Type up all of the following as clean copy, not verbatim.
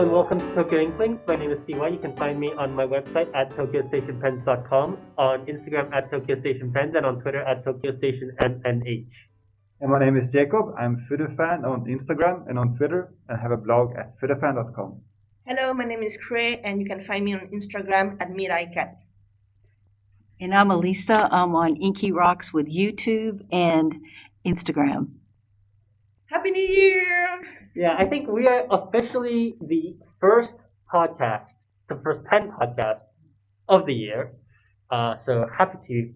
Hello and welcome to Tokyo Inklings. My name is CY. You can find me on my website at tokyostationpens.com, on Instagram at tokyostationpens, and on Twitter at tokyostationmnh. And my name is Jacob. I'm Fudefan on Instagram and on Twitter, and have a blog at fudefan.com. Hello, my name is Khuê, and you can find me on Instagram at MiraiCat. And I'm Alesa. I'm on Inky Rocks with YouTube and Instagram. Happy New Year! Yeah, I think we are officially the first podcast, the first pen podcast of the year. So happy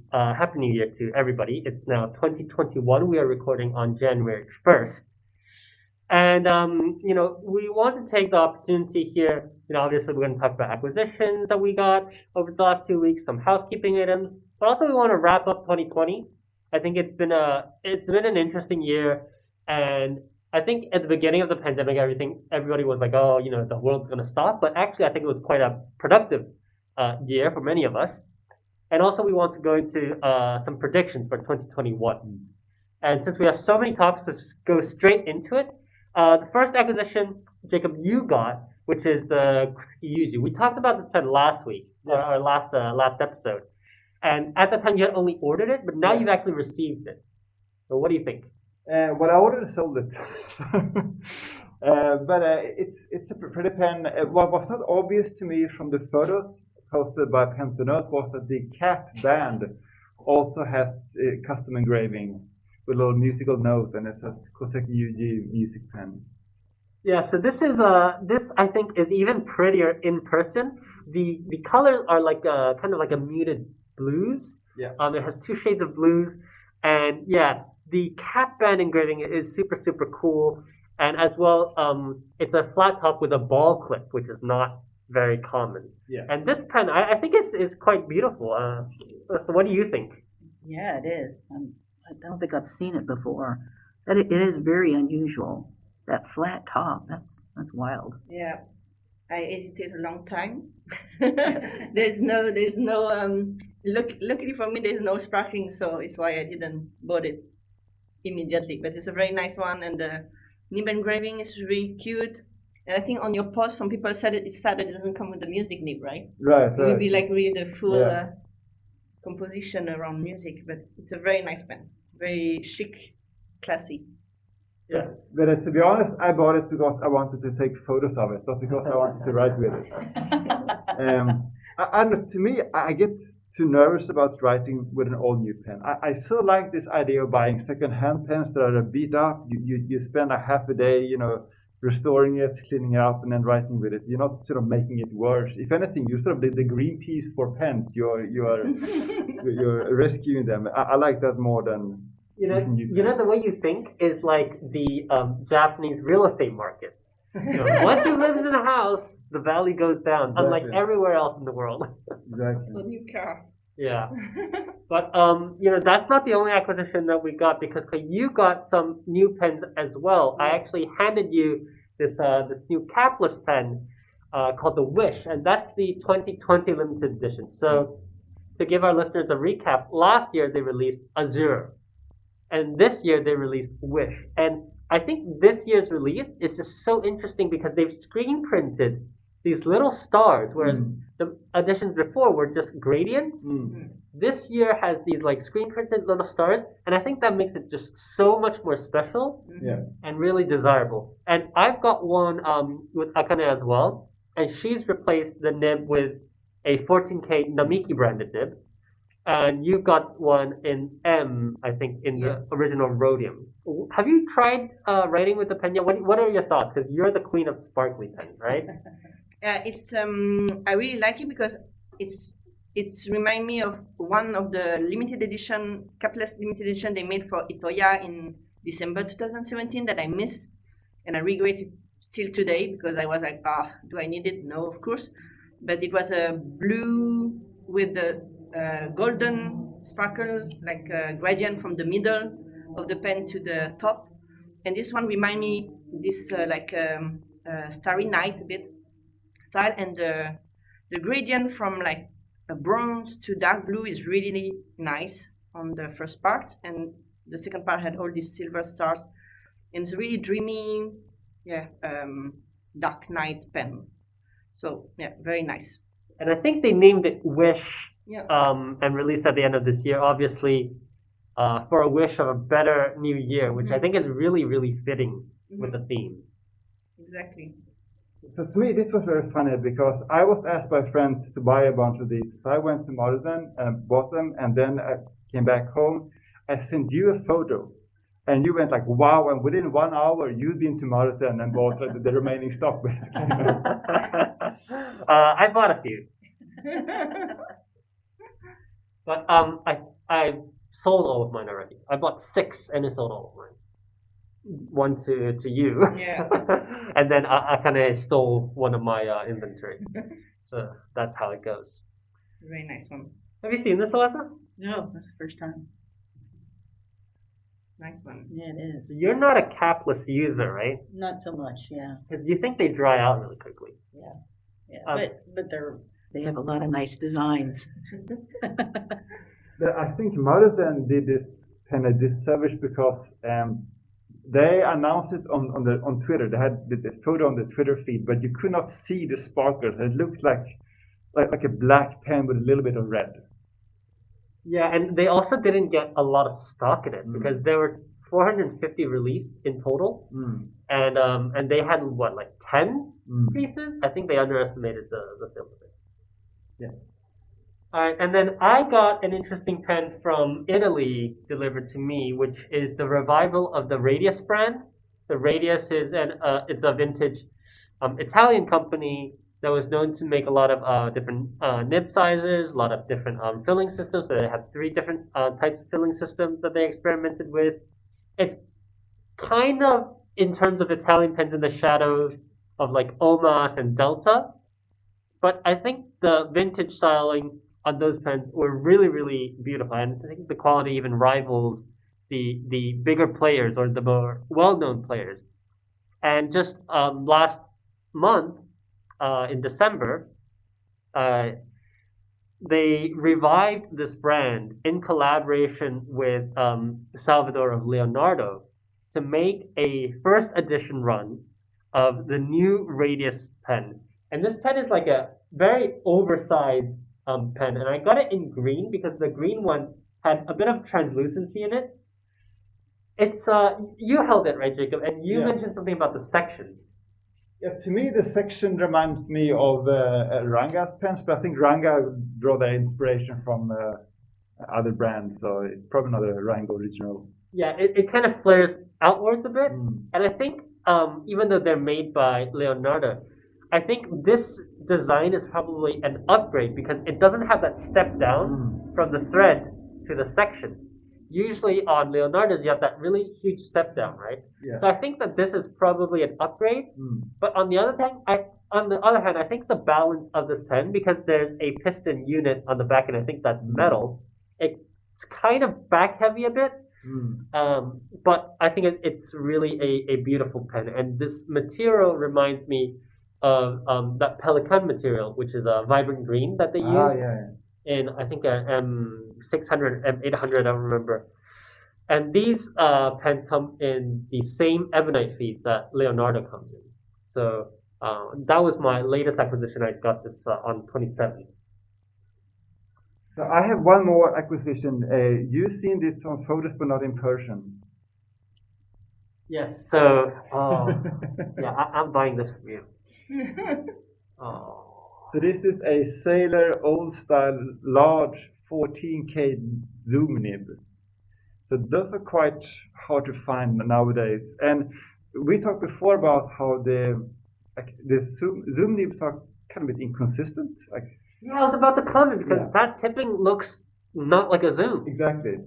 New Year to everybody. It's now 2021. We are recording on January 1st. And, we want to take the opportunity here. Obviously we're going to talk about acquisitions that we got over the last 2 weeks, some housekeeping items, but also we want to wrap up 2020. I think it's been an interesting year, and I think at the beginning of the pandemic, everybody was like, oh, the world's going to stop. But actually, I think it was quite a productive year for many of us. And also, we want to go into some predictions for 2021. And since we have so many topics, let's go straight into it. The first acquisition, Jacob, you got, which is the Yuzu. We talked about this pen last week, our last episode. And at that time, you had only ordered it, but now you've actually received it. So what do you think? Well, I already sold it, but it's a pretty pen. What was not obvious to me from the photos posted by Pen to Note was that the cap band also has custom engraving with a little musical note, and it says Koseki Yuji Music Pen. Yeah, so this I think is even prettier in person. The colors are like kind of like a muted blues. Yeah. It has two shades of blues, and yeah. The cap band engraving is super, super cool. And as well, it's a flat top with a ball clip, which is not very common. Yeah. And this pen, I think is quite beautiful. So what do you think? Yeah, it is. I don't think I've seen it before. But it is very unusual. That flat top, that's wild. Yeah, I hesitated a long time. there's no. Luckily for me, there's no sparkling, so it's why I didn't bought it immediately. But it's a very nice one, and the nib engraving is really cute. And I think on your post, some people said it's sad that it doesn't come with the music nib, right? Right. It would be like really the full composition around music. But it's a very nice pen, very chic, classy. Yeah, but to be honest, I bought it because I wanted to take photos of it, not because I wanted to write with it. And to me, I get too nervous about writing with an all new pen. I so like this idea of buying second-hand pens that are beat up. You spend a half a day, restoring it, cleaning it up, and then writing with it. You're not sort of making it worse. If anything, you're sort of the Greenpeace for pens. You're rescuing them. I like that more than the way you think is like the Japanese real estate market. Once you live in a house, the value goes down, exactly. Unlike everywhere else in the world. Exactly. A new car. Yeah. But, that's not the only acquisition that we got, because you got some new pens as well. I actually handed you this new capless pen called the Wish, and that's the 2020 limited edition. So to give our listeners a recap, last year they released Azure, and this year they released Wish. And I think this year's release is just so interesting because they've screen printed these little stars, whereas the editions before were just gradients. This year has these like screen printed little stars, and I think that makes it just so much more special and really desirable. And I've got one with Akane as well, and she's replaced the nib with a 14K Namiki branded nib. And you've got one in M, I think, in the original rhodium. Have you tried writing with the pen yet? What are your thoughts? Because you're the queen of sparkly pens, right? It's I really like it because it's remind me of one of the limited edition, capless limited edition they made for Itoya in December 2017 that I missed, and I regret it still today because I was like, do I need it? No, of course. But it was a blue with the golden sparkles, like a gradient from the middle of the pen to the top. And this one remind me this Starry Night a bit style, and the gradient from like a bronze to dark blue is really nice on the first part, and the second part had all these silver stars, and it's really dreamy, Dark Knight pen. So yeah, very nice. And I think they named it Wish, Yeah. and released at the end of this year. Obviously, for a wish of a better new year, which I think is really, really fitting with the theme. Exactly. So to me, this was very funny because I was asked by friends to buy a bunch of these. So I went to Marsden and bought them, and then I came back home. I sent you a photo, and you went like, "Wow!" And within 1 hour, you'd been to Marsden and bought the remaining stock, basically. I bought a few, but I sold all of mine already. I bought 6 and I sold all of mine. One to you, Yeah. and then I kind of stole one of my inventory. So that's how it goes. Very nice one. Have you seen this, Alesa? No, that's the first time. Nice one. Yeah, it is. You're not a capless user, right? Not so much, yeah. Because you think they dry out really quickly. Yeah, Um, but they have a lot of nice designs. I think Marsden did this pen a disservice because they announced it on Twitter. They had the photo on the Twitter feed, but you could not see the sparkles. It looked like a black pen with a little bit of red. Yeah, and they also didn't get a lot of stock in it because there were 450 released in total, and they had what, like 10 pieces. I think they underestimated the sales of it. Yeah. All right, and then I got an interesting pen from Italy delivered to me, which is the revival of the Radius brand. The Radius is it's a vintage Italian company that was known to make a lot of different nib sizes, a lot of different filling systems. So they have 3 different types of filling systems that they experimented with. It's kind of, in terms of Italian pens, in the shadows of like Omas and Delta, but I think the vintage styling on those pens were really, really beautiful, and I think the quality even rivals the bigger players or the more well-known players. And just last month, in December, uh, they revived this brand in collaboration with Salvador of Leonardo to make a first edition run of the new Radius pen. And this pen is like a very oversized pen, and I got it in green because the green one had a bit of translucency in it. It's you held it, right, Jacob? And you mentioned something about the section. Yeah, to me, the section reminds me of Ranga's pens, but I think Ranga draw their inspiration from other brands, so it's probably not a Ranga original. Yeah, it kind of flares outwards a bit, and I think even though they're made by Leonardo, I think this design is probably an upgrade because it doesn't have that step down from the thread to the section. Usually on Leonardo's you have that really huge step down, right? Yeah. So I think that this is probably an upgrade. But on the other hand, I think the balance of this pen, because there's a piston unit on the back and I think that's metal, it's kind of back heavy a bit. But I think it's really a beautiful pen, and this material reminds me of that Pelican material, which is a vibrant green that they use in, I think, a M600, M800, I don't remember. And these pens come in the same ebonite feed that Leonardo comes in. So that was my latest acquisition. I got this on 27th. So I have one more acquisition. You've seen this on photos, but not in person. Yes. So yeah, I'm buying this from you. Oh. So this is a Sailor old style large 14K zoom nib. So those are quite hard to find nowadays. And we talked before about how the zoom nibs are kind of a bit inconsistent. Yeah, I was about to comment because that tipping looks not like a zoom. Exactly.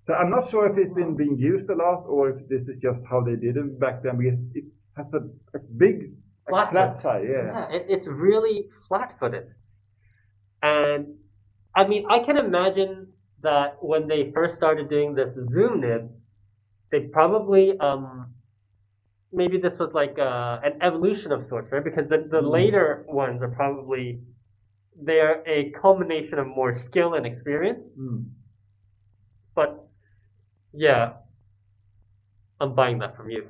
So I'm not sure if it's been being used a lot or if this is just how they did it back then, because it has a big flat side. Yeah, it's really flat-footed. And I mean, I can imagine that when they first started doing this zoom nib, they probably maybe this was like an evolution of sorts, right? Because the later ones are probably, they're a culmination of more skill and experience. But yeah, I'm buying that from you.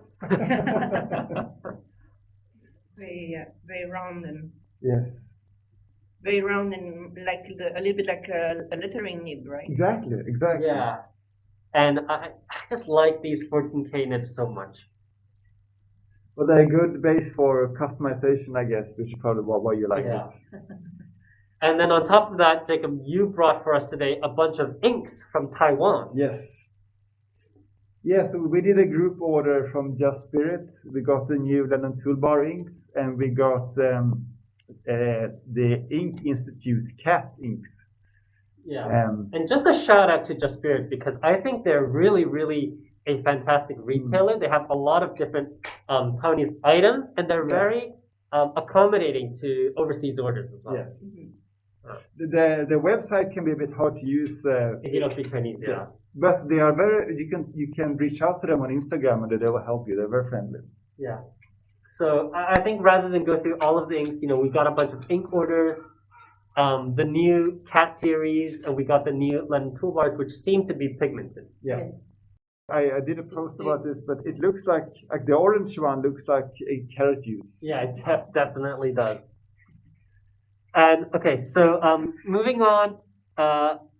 very round and Yes, like a little bit like a lettering nib, right? exactly. Yeah. And I just like these 14K nibs so much. Well, they're a good base for customization, I guess, which is probably why you like Yeah. it. And then on top of that, Jacob, you brought for us today a bunch of inks from Taiwan. Yes. Yeah, so we did a group order from Just Spirit. We got the new Lennon Toolbar inks, and we got the Ink Institute cat inks. Yeah. Um, And just a shout out to Just Spirit because I think they're really, really a fantastic retailer. They have a lot of different Taiwanese items, and they're Yeah. very accommodating to overseas orders as well. yeah. Mhm. The website can be a bit hard to use, If you don't speak Chinese, yeah. but they are very. You can reach out to them on Instagram and they will help you. They're very friendly. Yeah. So I think rather than go through all of the inks, we got a bunch of ink orders, the new cat series, and we got the new Lennon toolbars, which seem to be pigmented. Yeah. I did a post about this, but it looks like the orange one looks like a carrot juice. Yeah, it definitely does. And okay, so moving on,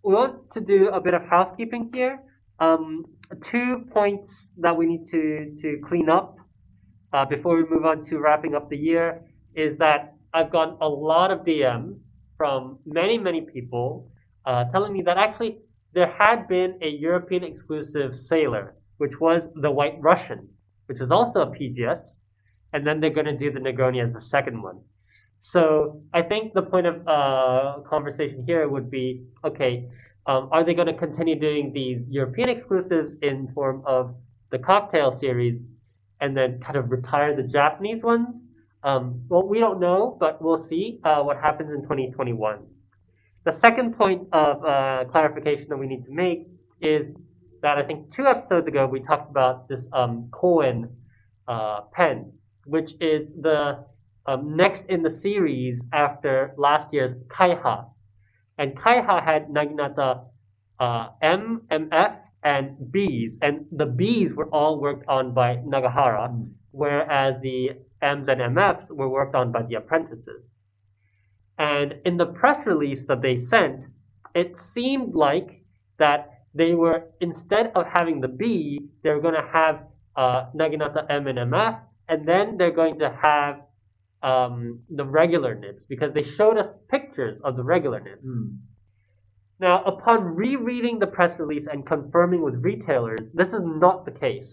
we want to do a bit of housekeeping here. 2 points that we need to clean up before we move on to wrapping up the year is that I've gotten a lot of DMs from many people telling me that actually there had been a European exclusive sailor, which was the White Russian, which is also a PGS, and then they're going to do the Negroni as the second one. So I think the point of conversation here would be, okay, are they going to continue doing these European exclusives in form of the cocktail series and then kind of retire the Japanese ones? Well, we don't know, but we'll see what happens in 2021. The second point of clarification that we need to make is that I think 2 episodes ago we talked about this Khuê pen, which is the next in the series after last year's Kaiha. And Kaiha had Naginata M, MF, and Bs. And the Bs were all worked on by Nagahara, whereas the Ms and MFs were worked on by the apprentices. And in the press release that they sent, it seemed like that they were, instead of having the B, they were going to have Naginata M and MF, and then they're going to have the regular nibs because they showed us pictures of the regular nibs. Now, upon rereading the press release and confirming with retailers, this is not the case.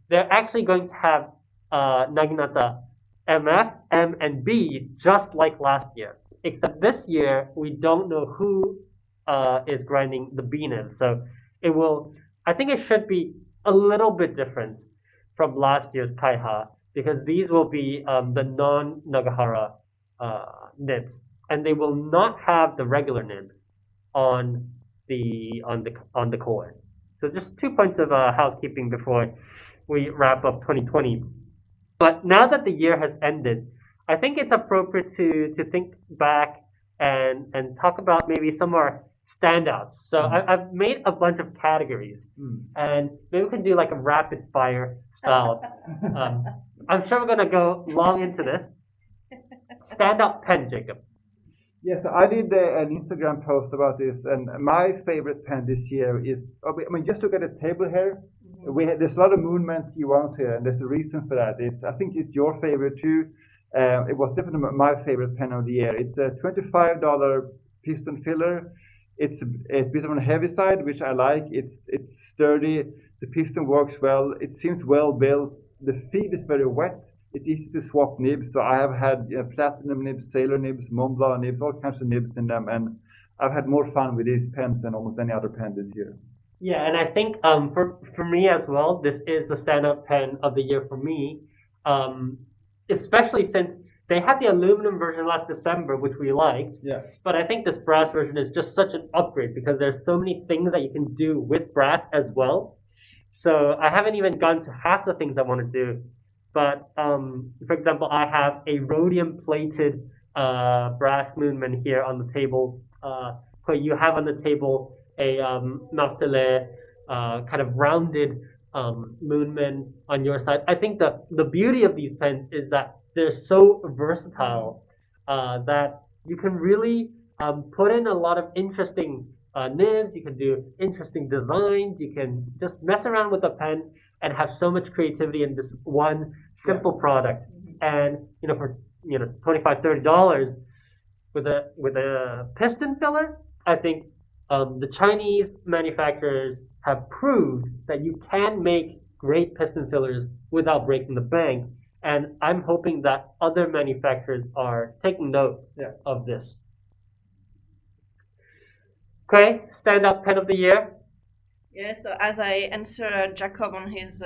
They're actually going to have Naginata MF, M, and B just like last year. Except this year, we don't know who is grinding the B nibs. So I think it should be a little bit different from last year's Kaiha because these will be the non-Nagahara nibs, and they will not have the regular nibs on the Khuê. So just 2 points of housekeeping before we wrap up 2020. But now that the year has ended, I think it's appropriate to think back and talk about maybe some of our standouts. So I've made a bunch of categories, and maybe we can do like a rapid fire style. I'm sure we're gonna go long into this. Standout pen, Jacob. Yes, I did an Instagram post about this, and my favorite pen this year is. I mean, just look at the table here. There's a lot of Moonman T1s here, and there's a reason for that. I think it's your favorite too. It was definitely my favorite pen of the year. It's a $25 piston filler. It's a bit on the heavy side, which I like. It's sturdy. The piston works well. It seems well built. The feed is very wet. It's easy to swap nibs. So I have had platinum nibs, sailor nibs, Mont Blanc nibs, all kinds of nibs in them, and I've had more fun with these pens than almost any other pen this year. Yeah, and I think for me as well, this is the standout pen of the year for me, especially since they had the aluminum version last December, which we liked. Yeah. But I think this brass version is just such an upgrade because there's so many things that you can do with brass as well. So I haven't even gone to half the things I want to do. But for example, I have a rhodium plated brass Moonman here on the table. Khuê, you have on the table a martelet kind of rounded Moonman on your side. I think the beauty of these pens is that they're so versatile that you can really put in a lot of interesting nibs. You can do interesting designs. You can just mess around with a pen and have so much creativity in this one simple product. And for $25-$30 with a piston filler, I think the Chinese manufacturers have proved that you can make great piston fillers without breaking the bank. And I'm hoping that other manufacturers are taking note of this. Okay, standout pen of the year. Yeah, so as I answer Jacob on his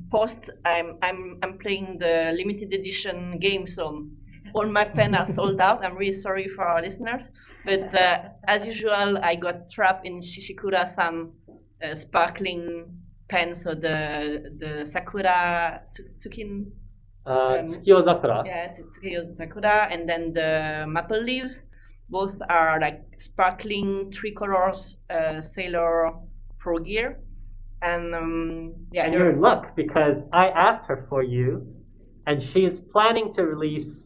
post, I'm playing the limited edition game, so all my pens are sold out. I'm really sorry for our listeners, but as usual, I got trapped in Shishikura-san sparkling pen, so the Sakura Tsukin. Tsukiyozakura. Yeah, it's Tsukiyozakura, and then the maple leaves. Both are like sparkling 3 colors, Sailor Pro Gear, and and you're in luck because I asked her for you, and she is planning to release.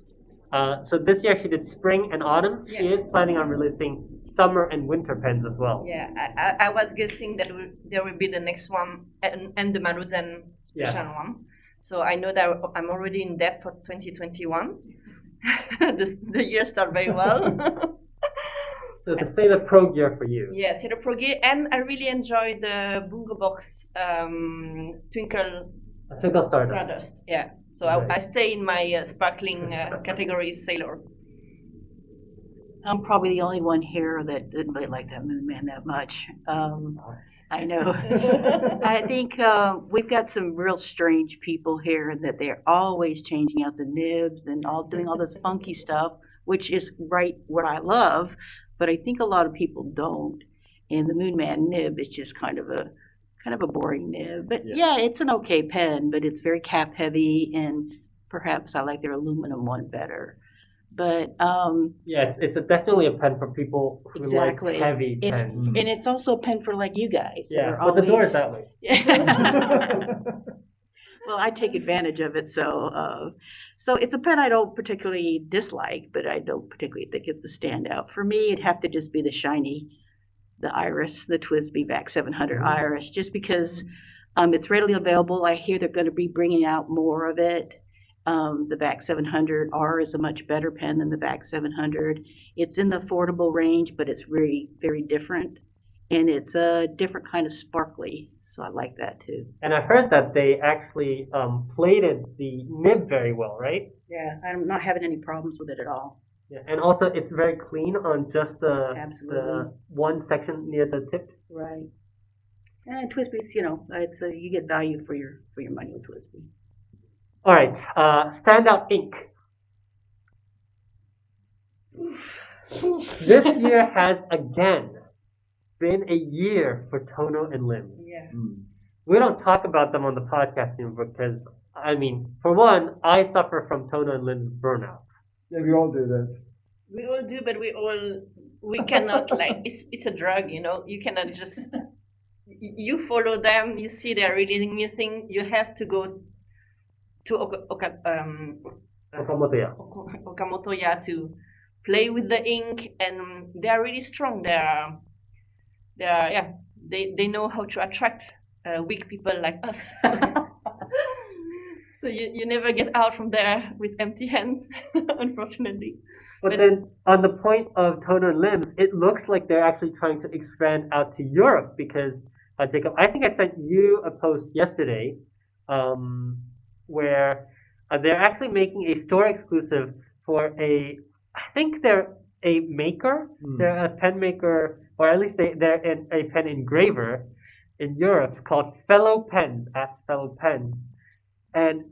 So this year she did spring and autumn. She is planning on releasing summer and winter pens as well. Yeah, I was guessing that there will be the next one and the Maruzen special one. So I know that I'm already in debt for 2021. the year started very well. So to say the Pro Gear for you. Yeah, Sailor Pro Gear, and I really enjoyed the Bungo Box Twinkle Stardust. Yeah, so I stay in my sparkling category Sailor. I'm probably the only one here that didn't really like that Moon Man that much. I know. I think we've got some real strange people here that they're always changing out the nibs and doing all this funky stuff, which is what I love, but I think a lot of people don't. And the Moon Man nib is just kind of a boring nib. But yeah, it's an okay pen, but it's very cap heavy, and perhaps I like their aluminum one better. But it's definitely a pen for people who like heavy pens. And it's also a pen for like you guys. Yeah, but the door is that way. Well, I take advantage of it, so it's a pen I don't particularly dislike, but I don't particularly think it's a standout. For me, it'd have to just be the shiny, the Iris, the TWSBI VAC 700 Iris, just because it's readily available. I hear they're going to be bringing out more of it. The VAC 700R is a much better pen than the VAC 700. It's in the affordable range, but it's really very different, and it's a different kind of sparkly, so I like that too. And I heard that they actually plated the nib very well, right? Yeah, I'm not having any problems with it at all. Yeah, and also it's very clean on just the one section near the tip. Right. And TWSBI's, you get value for your money with TWSBI. All right, standout ink. This year has again been a year for Tono and Lim. Yeah. We don't talk about them on the podcast anymore because, for one, I suffer from Tono and Lim's burnout. Yeah, we all do that. We all do, but we cannot, it's a drug, you cannot just, you follow them, you see they're releasing new things, you have to go to Okamotoya to play with the ink, and they are really strong. They know how to attract weak people like us. So you never get out from there with empty hands, unfortunately. But then, on the point of Tono and Limbs, it looks like they're actually trying to expand out to Europe because, Jacob, I think I sent you a post yesterday where they're actually making a store exclusive for I think they're a maker. They're a pen maker, or at least they're a pen engraver in Europe called Fellow Pens, at Fellow Pens. And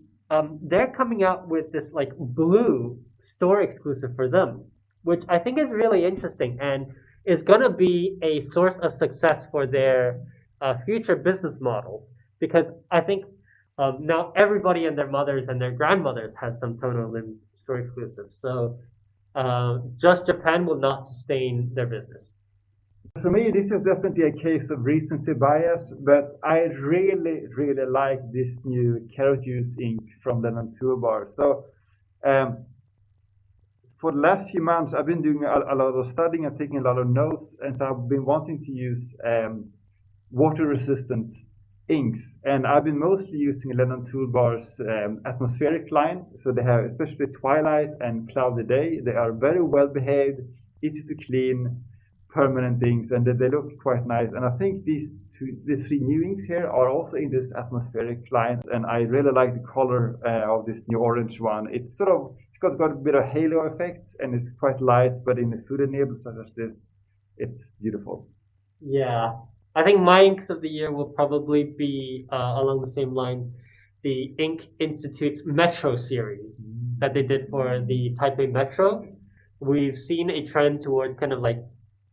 they're coming out with this blue store exclusive for them, which I think is really interesting and is going to be a source of success for their future business model, because I think now everybody and their mothers and their grandmothers has some Tono Lim store exclusives. So just Japan will not sustain their business. For me, this is definitely a case of recency bias, but I really, really like this new carrot juice ink from Lemon Toolbar. So Um, for the last few months, I've been doing a lot of studying and taking a lot of notes, and so I've been wanting to use water-resistant inks, and I've been mostly using Lennon Toolbar's atmospheric line. So they have especially Twilight and Cloudy Day. They are very well behaved, easy to clean, permanent inks, and they look quite nice. And I think the three new inks here are also in this atmospheric lines, and I really like the color of this new orange one. It's got a bit of halo effect, and it's quite light, but in the food enable such as this, it's beautiful. Yeah, I think my inks of the year will probably be along the same line, the Ink Institute's Metro series that they did for the Taipei Metro. We've seen a trend towards kind of like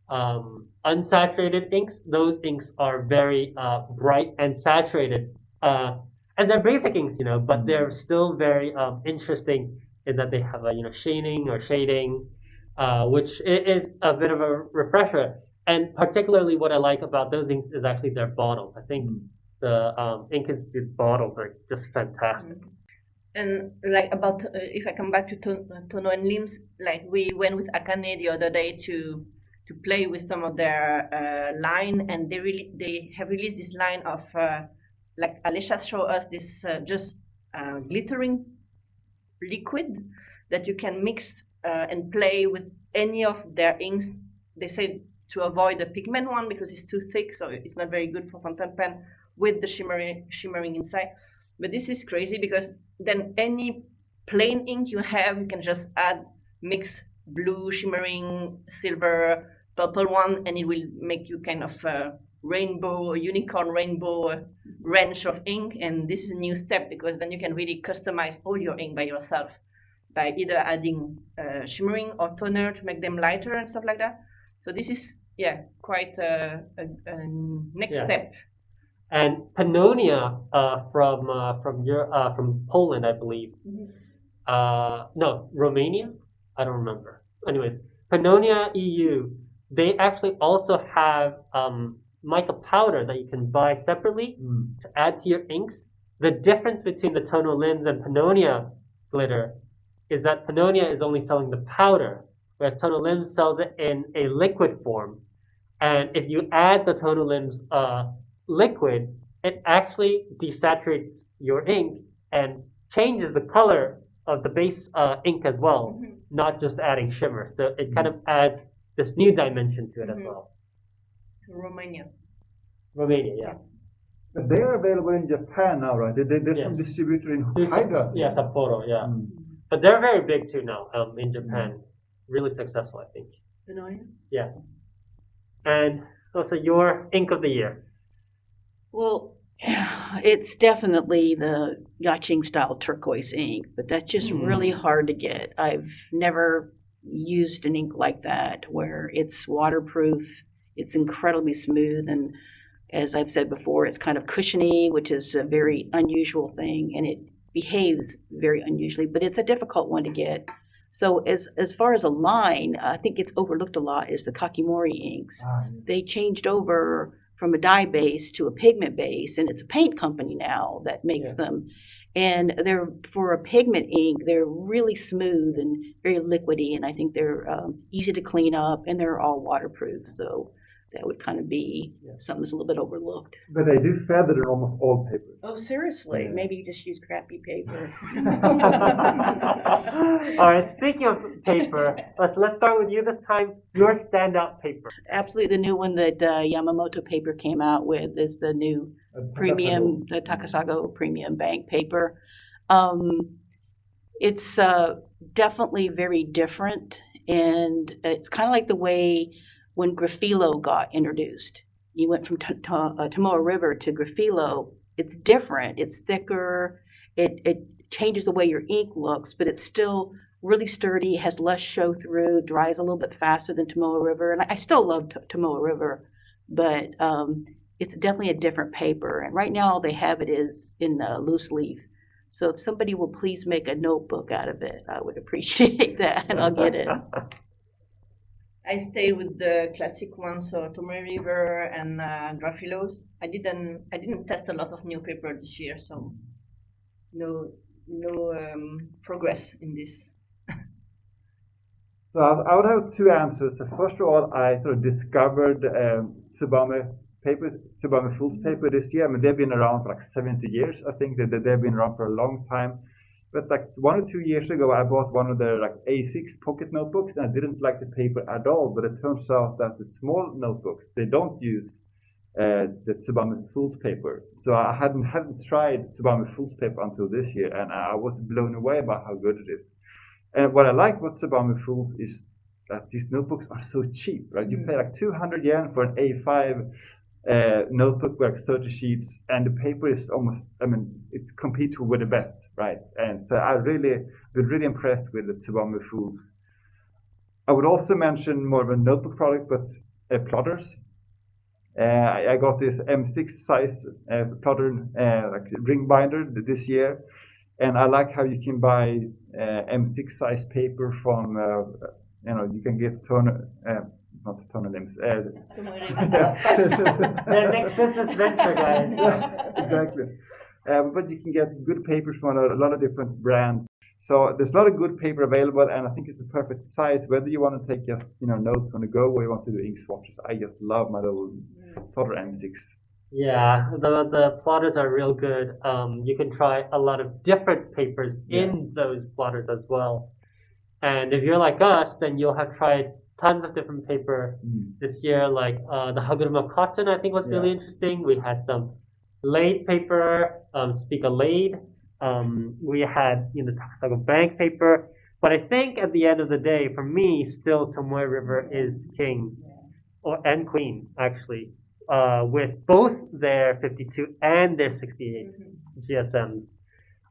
unsaturated inks. Those inks are very bright and saturated, and they're basic inks, but they're still very interesting in that they have a shading or shading, which is a bit of a refresher. And particularly, what I like about those inks is actually their bottles. I think the Ink Institute bottles are just fantastic. And like about if I come back to Tono and Limbs, like we went with Akane the other day to play with some of their line, and they have released this line of like Alesa showed us this just glittering liquid that you can mix and play with any of their inks. They say to avoid the pigment one because it's too thick, so it's not very good for fountain pen with the shimmering inside. But this is crazy because then any plain ink you have, you can just mix blue, shimmering, silver, purple one, and it will make you kind of a rainbow, unicorn rainbow range of ink. And this is a new step because then you can really customize all your ink by yourself by either adding shimmering or toner to make them lighter and stuff like that. So this is quite a next step. And Pannonia from Poland, I believe. No, Romania. I don't remember. Anyways, Pannonia EU. They actually also have mica powder that you can buy separately to add to your inks. The difference between the Tono Limbs and Pannonia glitter is that Pannonia is only selling the powder, whereas Tono Limbs sells it in a liquid form. And if you add the Tono Limbs liquid, it actually desaturates your ink and changes the color of the base ink as well, not just adding shimmer. So it kind of adds this new dimension to it as well. Romania, yeah. But they are available in Japan now, right? There's some distributor in Hokkaido. Yeah, Sapporo, yeah. But they're very big too now in Japan. Really successful, I think. Yeah. And also your ink of the year. Well, it's definitely the Yachting style turquoise ink, but that's just really hard to get. I've never used an ink like that where it's waterproof, it's incredibly smooth, and as I've said before, it's kind of cushiony, which is a very unusual thing, and it behaves very unusually, but it's a difficult one to get. So as far as a line, I think it's overlooked a lot is the Kakimori inks. They changed over from a dye base to a pigment base, and it's a paint company now that makes them. And they're for a pigment ink, they're really smooth and very liquidy, and I think they're easy to clean up, and they're all waterproof. So that would kind of be something that's a little bit overlooked. But they do feather in almost all papers. Oh, seriously? Yeah. Maybe you just use crappy paper. All right, speaking of paper, let's start with you this time. Your standout paper. Absolutely, the new one that Yamamoto Paper came out with is the new premium, the Takasago Premium Bank paper. It's definitely very different, and it's kind of like the way when Graphilo got introduced. You went from Tomoe River to Graphilo. It's different. It's thicker. It changes the way your ink looks, but it's still really sturdy, has less show through, dries a little bit faster than Tomoe River. And I still love Tomoe River, but it's definitely a different paper. And right now all they have it is in loose leaf. So if somebody will please make a notebook out of it, I would appreciate that, and I'll get it. I stayed with the classic ones, so Tomoe River and Graphilos. I didn't test a lot of new paper this year, so no progress in this. So I would have two answers. So first of all, I sort of discovered Tsubame Foods paper this year. I mean, they've been around for like 70 years. I think that they've been around for a long time. But like 1 or 2 years ago, I bought one of their like A6 pocket notebooks, and I didn't like the paper at all. But it turns out that the small notebooks, they don't use the Tsubame Foods paper. So I hadn't tried Tsubame Foods paper until this year, and I was blown away by how good it is. And what I like about Tsubame Foods is that these notebooks are so cheap, right? You pay like 200 yen for an A5 notebook with like 30 sheets, and the paper is almost, I mean, it competes with the best, right? And so I really been really impressed with the Tsubame Foods. I would also mention more of a notebook product, but plotters. I got this M6 size plotter like ring binder this year, and I like how you can buy M6 size paper from you can get not Turner Limbs. Their next business venture, guys. Exactly. But you can get good papers from a lot of different brands. So there's a lot of good paper available, and I think it's the perfect size. Whether you want to take just notes on the go, or you want to do ink swatches. I just love my little plotter M6. Yeah, the plotters are real good. You can try a lot of different papers in those plotters as well. And if you're like us, then you'll have tried tons of different paper this year. Like the Haguruma cotton, I think was really interesting. We had some Lade paper, Spica Lade. We had the Takasago Bank paper. But I think at the end of the day, for me, still Tomoe River is king, and queen actually. With both their 52 and their 68 GSMs.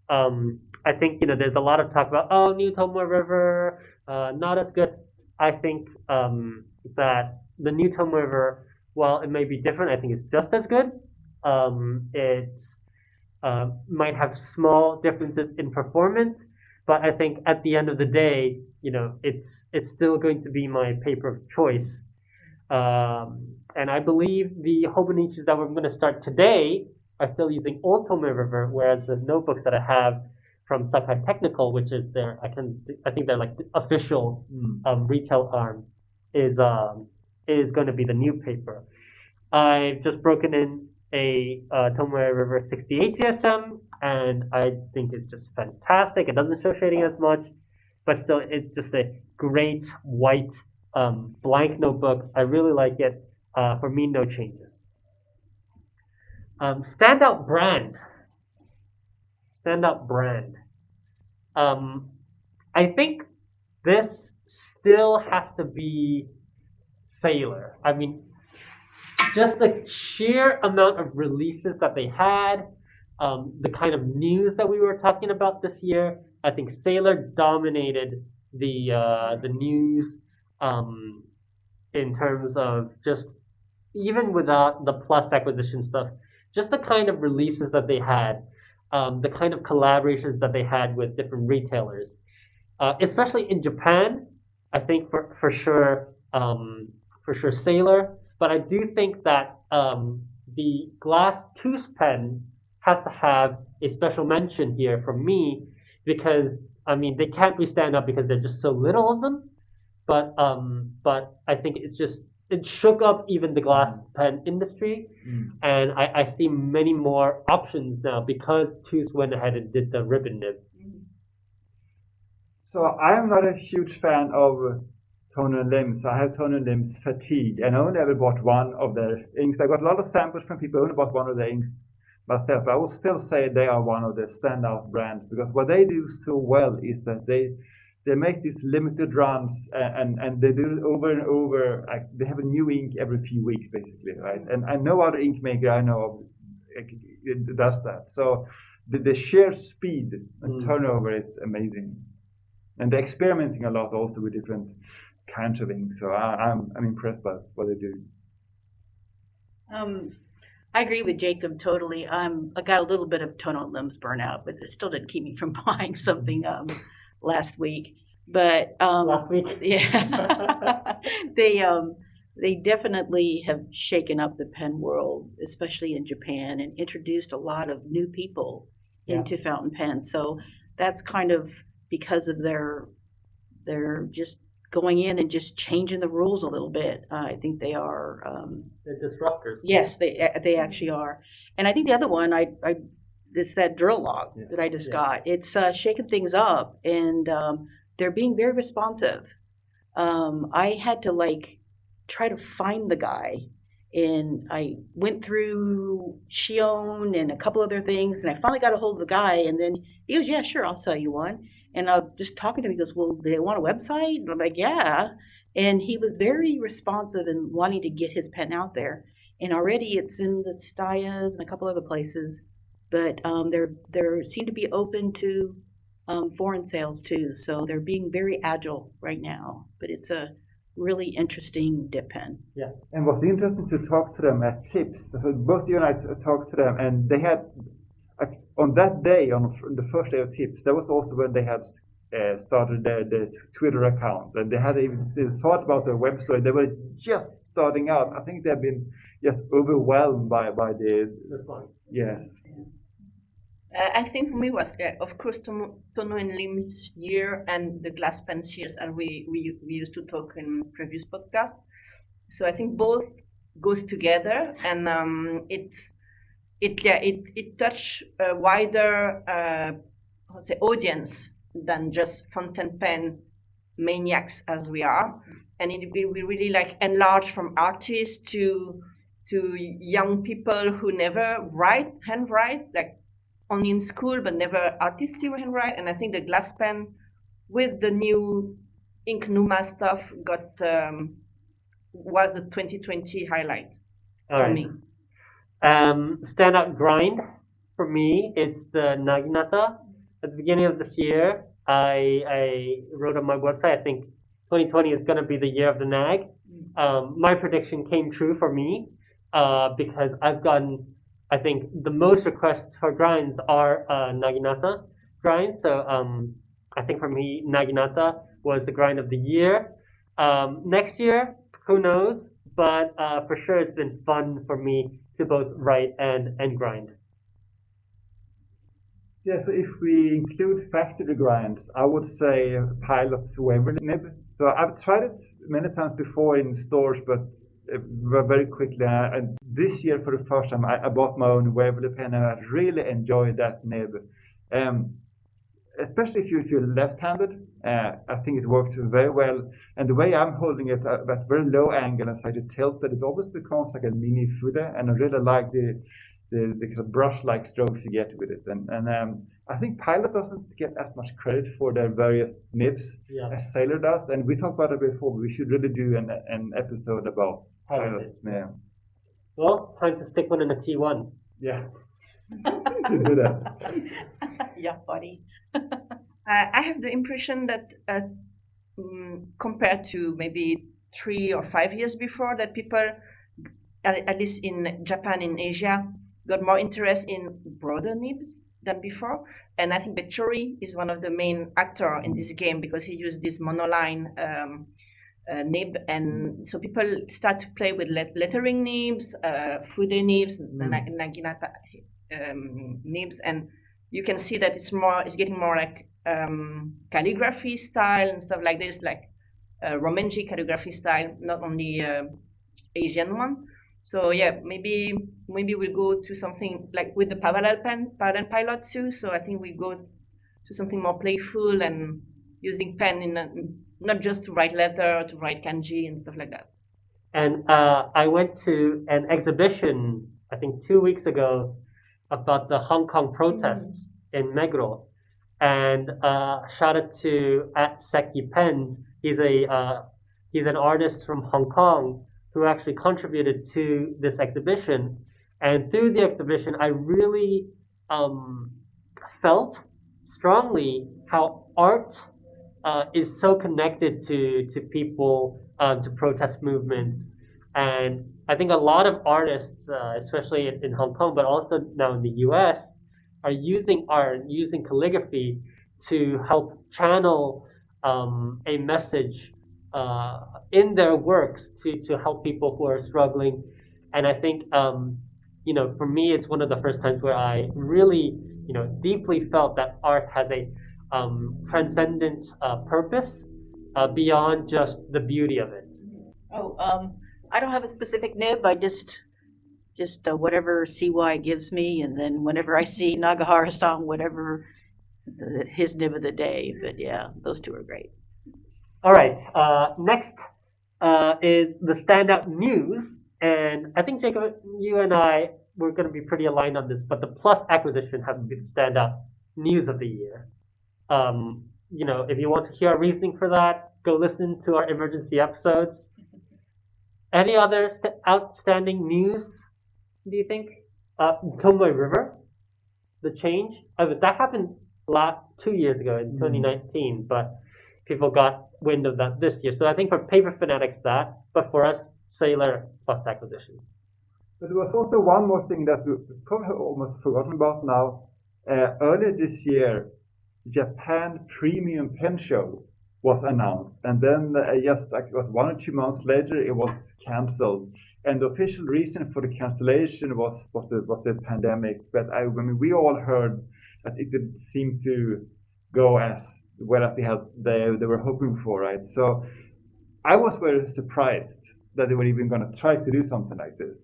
I think there's a lot of talk about new Tomoe River, not as good. I think that the new Tomoe River, while it may be different, I think it's just as good. It might have small differences in performance, but I think at the end of the day, it's still going to be my paper of choice. And I believe the Hobonichis that we're going to start today are still using old Tomoe River, whereas the notebooks that I have from Sakai Technical, which is I think they're like the official retail arm, is going to be the new paper. I've just broken in a Tomoe River 68 GSM, and I think it's just fantastic. It doesn't show shading as much, but still, it's just a great white blank notebook. I really like it. For me, no changes. Standout brand. I think this still has to be Sailor. I mean, just the sheer amount of releases that they had, the kind of news that we were talking about this year. I think Sailor dominated the news in terms of just even without the Plus acquisition stuff, just the kind of releases that they had, the kind of collaborations that they had with different retailers, especially in Japan. I think for sure Sailor, but I do think that the glass tooth pen has to have a special mention here from me because I mean they can't be stand up because there's just so little of them, but I think it shook up even the glass pen industry, and I see many more options now because Tooth went ahead and did the ribbon nib. So I'm not a huge fan of Toner Limbs. I have Toner Limbs Fatigue, and I only ever bought one of their inks. I got a lot of samples from people. I only bought one of their inks myself. But I will still say they are one of the standout brands because what they do so well is that they make these limited runs and they do it over and over. They have a new ink every few weeks, basically, right? And no other ink maker I know of does that. So the sheer speed and turnover is amazing. And they're experimenting a lot also with different kinds of ink. So I'm impressed by what they do. I agree with Jacob totally. I got a little bit of Toner Limbs burnout, but it still didn't keep me from buying something last week. But last week, yeah, they definitely have shaken up the pen world, especially in Japan, and introduced a lot of new people into fountain pens. So that's kind of because of their just going in and just changing the rules a little bit. I think they are. The disruptors. Yes, they actually are. And I think the other one, it's that drill log that I just got. It's shaking things up, and they're being very responsive. I had to like try to find the guy, and I went through Shion and a couple other things, and I finally got a hold of the guy, and then he goes, "Yeah, sure, I'll sell you one." And I was just talking to him. He goes, "Well, do they want a website?" And I'm like, "Yeah." And he was very responsive and wanting to get his pen out there. And already it's in the Stayas and a couple other places, but they're seem to be open to foreign sales too. So they're being very agile right now. But it's a really interesting dip pen. Yeah. And what's interesting to talk to them at Tips. So both you and I talked to them, and they had on that day, on the first day of Tips, that was also when they had started their Twitter account, and they hadn't even thought about their website. They were just starting out. I think they've been just overwhelmed by the response. Yes. I think for me was of course Tono and Lim's year and the glass pens years, and we used to talk in previous podcasts. So I think both goes together, and it touch a wider audience than just fountain pen maniacs as we are, and we really like enlarge from artists to young people who never handwrite, like only in school but never artistic handwrite. And I think the glass pen with the new Ink Numa stuff was the 2020 highlight for me. Standout grind for me is the Naginata. At the beginning of this year, I wrote on my website, I think 2020 is going to be the year of the nag. My prediction came true for me because I've gotten, I think, the most requests for grinds are Naginata grinds. So I think for me, Naginata was the grind of the year. Next year, who knows? But for sure, it's been fun for me to both write and grind. Yeah, so if we include factory grinds, I would say Pilot's Waverly nib. So I've tried it many times before in stores, but very quickly. And this year, for the first time, I bought my own Waverly pen, and I really enjoyed that nib. Especially if you're left-handed, I think it works very well. And the way I'm holding it at very low angle and slightly tilted, it almost becomes like a mini Fude, and I really like the kind of brush-like strokes you get with it. And I think Pilot doesn't get as much credit for their various nibs as Sailor does. And we talked about it before, but we should really do an episode about Pilots. Yeah. Well, time to stick one in a T1. Yeah. To do that. Yeah, buddy. I have the impression that compared to maybe 3 or 5 years before, that people, at least in Japan, in Asia, got more interest in broader nibs than before. And I think Betchori is one of the main actors in this game because he used this monoline nib, and so people start to play with lettering nibs, Fude nibs, Naginata nibs, and you can see that it's getting more like calligraphy style and stuff like this, like Romanji calligraphy style, not only Asian one. So yeah, maybe we'll go to something like with the parallel pilot too. So I think we go to something more playful and using pen not just to write letter, to write kanji and stuff like that. And I went to an exhibition, I think 2 weeks ago, about the Hong Kong protests in Meguro. And shout out to @Seki Pens. He's an artist from Hong Kong who actually contributed to this exhibition. And through the exhibition, I really felt strongly how art is so connected to people, to protest movements. And I think a lot of artists, especially in Hong Kong, but also now in the US, are using art, using calligraphy to help channel a message in their works to help people who are struggling. And I think, for me, it's one of the first times where I really, deeply felt that art has a transcendent purpose beyond just the beauty of it. Oh, I don't have a specific nib. I just whatever CY gives me, and then whenever I see Nagahara-san, whatever his nib of the day. But yeah, those two are great. All right. Next is the standout news, and I think Jacob, you and I we're going to be pretty aligned on this. But the Plus acquisition has to be the standout news of the year. If you want to hear our reasoning for that, go listen to our emergency episodes. Any other outstanding news? Do you think? Tomoe River, the change. That happened 2 years ago in 2019, but people got wind of that this year. So I think for paper fanatics that, but for us, Sailor Plus acquisition. But there was also one more thing that we probably have almost forgotten about now. Earlier this year, Japan Premium Pen Show was announced, and then just like it was 1 or 2 months later, it was cancelled. And the official reason for the cancellation was the pandemic. But I mean, we all heard that it didn't seem to go as well as they were hoping for, right? So I was very surprised that they were even going to try to do something like this.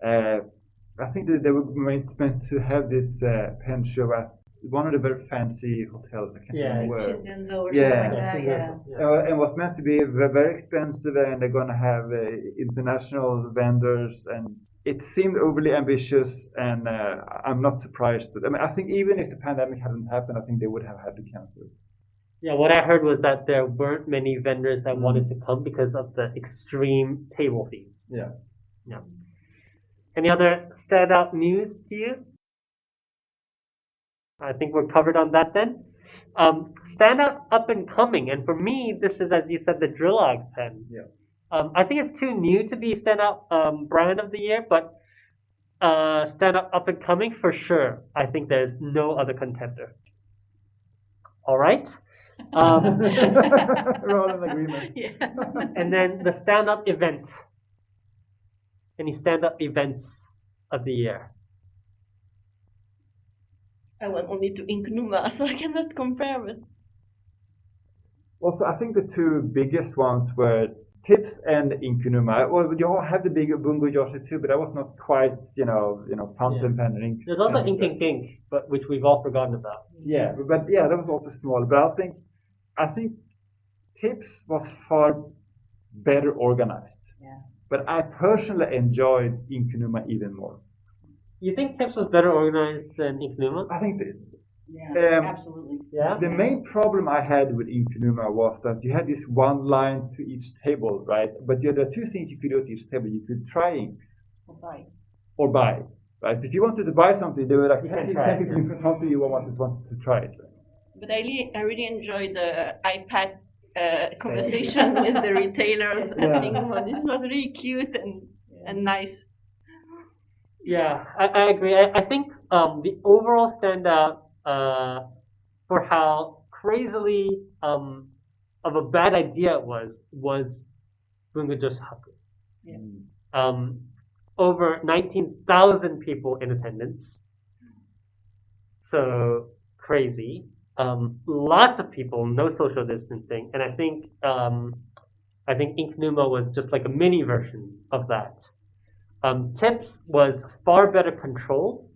I think that they were meant to have this pen show at one of the very fancy hotels. I can't remember where. Shinsenzo or Yeah. something like that, yeah. And was meant to be very expensive, and they're going to have international vendors, and it seemed overly ambitious, and I'm not surprised. I mean, I think even if the pandemic hadn't happened, I think they would have had to cancel it. Yeah, what I heard was that there weren't many vendors that wanted to come because of the extreme table fees. Yeah. Yeah. Any other standout news to you? I think we're covered on that then. Standout up and coming, and for me, this is, as you said, the Drillogs pen. Yeah. I think it's too new to be standout brand of the year, but standout up and coming for sure. I think there's no other contender. All right. We're all in agreement. Yeah. And then the stand-up event. Any stand-up events of the year? I went only to Inknuma, so I cannot compare it. Also, I think the two biggest ones were Tips and Inkunuma. Well, you all have the bigger Bungo Yoshi too, but that was not quite, fountain pen and ink. There's also Ink Ink Ink, but which we've all forgotten about. Yeah, but yeah, that was also small. But I think Tips was far better organized. Yeah. But I personally enjoyed Inkunuma even more. You think Tips was better organized than Inknuma? I think Yeah, absolutely. Yeah. the main problem I had with Inkunuma was that you had this one line to each table, right? But there are two things you could do at each table. You could try ink Right. or buy, right? So if you wanted to buy something, they were like, You can try it, in front of you wanted to try it. But I really enjoyed the iPad conversation with the retailers. Yeah. I think this was really cute and nice. Yeah, I agree. I think the overall standout for how crazily of a bad idea it was Bungo Haku. Yeah. Over 19,000 people in attendance. So crazy. Lots of people, no social distancing, and I think Inknuma was just like a mini version of that. Tips was far better controlled.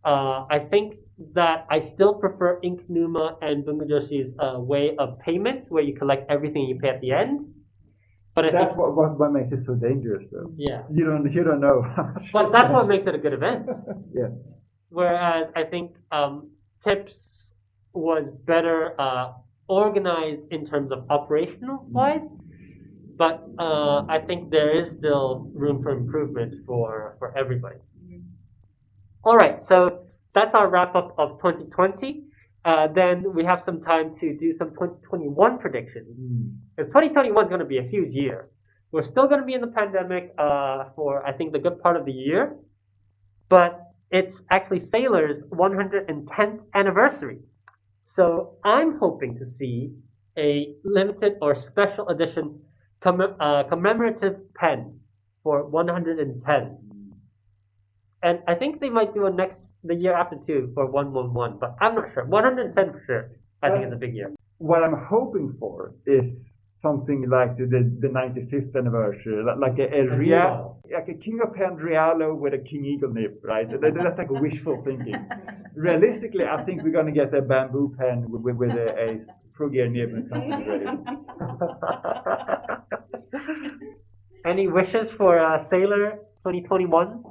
I think that I still prefer Inknuma and Bungo Joshi's way of payment, where you collect everything you pay at the end. But That's what makes it so dangerous, though. Yeah. You don't know. But that's what makes it a good event. Yeah. Whereas I think Tips was better organized in terms of operational wise, but I think there is still room for improvement for everybody. All right, so that's our wrap up of 2020. Then we have some time to do some 2021 predictions. Because 2021 is going to be a huge year. We're still going to be in the pandemic for, I think, the good part of the year. But it's actually Sailor's 110th anniversary. So I'm hoping to see a limited or special edition commemorative pen for 110. And I think they might do the year after too for 111, but I'm not sure. 110 for sure. I think it's a big year. What I'm hoping for is something like the 95th anniversary, like like a King of Pen Realo with a King Eagle nib, right? That's like wishful thinking. Realistically, I think we're going to get a bamboo pen with a Pro-Gear nib and something ready. Any wishes for Sailor 2021?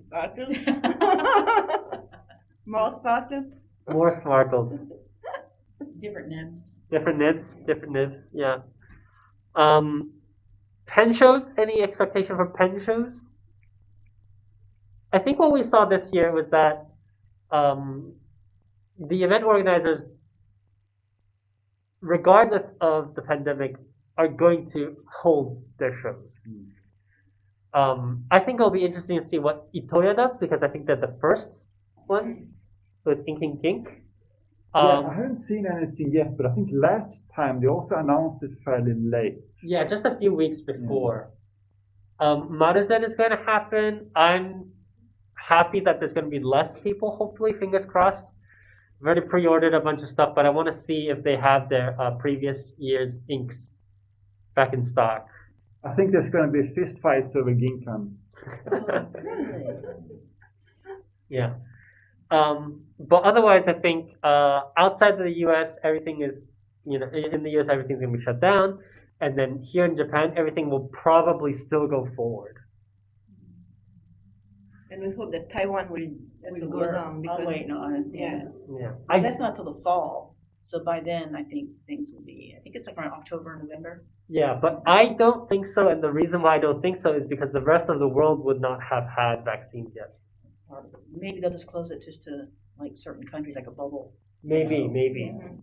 Sparkles. More sparkles. More sparkles. Different nibs. Different nibs, yeah. Pen shows? Any expectation for pen shows? I think what we saw this year was that the event organizers, regardless of the pandemic, are going to hold their shows. I think it'll be interesting to see what Itoya does, because I think they're the first one with Ink Ink. Yeah, I haven't seen anything yet, but I think last time they also announced it fairly late. Yeah, just a few weeks before. Maruzen is going to happen. I'm happy that there's going to be less people, hopefully, fingers crossed. I've already pre-ordered a bunch of stuff, but I want to see if they have their previous year's inks back in stock. I think there's going to be fist fights over Ginkan. Yeah. But otherwise, I think outside of the U.S., everything is, in the U.S., everything's going to be shut down. And then here in Japan, everything will probably still go forward. And we hope that Taiwan will go down. I'm waiting on it. Yeah. Yeah. That's not till the fall. So by then, I think things will be, I think it's like around October, November. Yeah, but I don't think so. And the reason why I don't think so is because the rest of the world would not have had vaccines yet. Or maybe they'll just close it just to like certain countries, like a bubble. Maybe. Mm-hmm.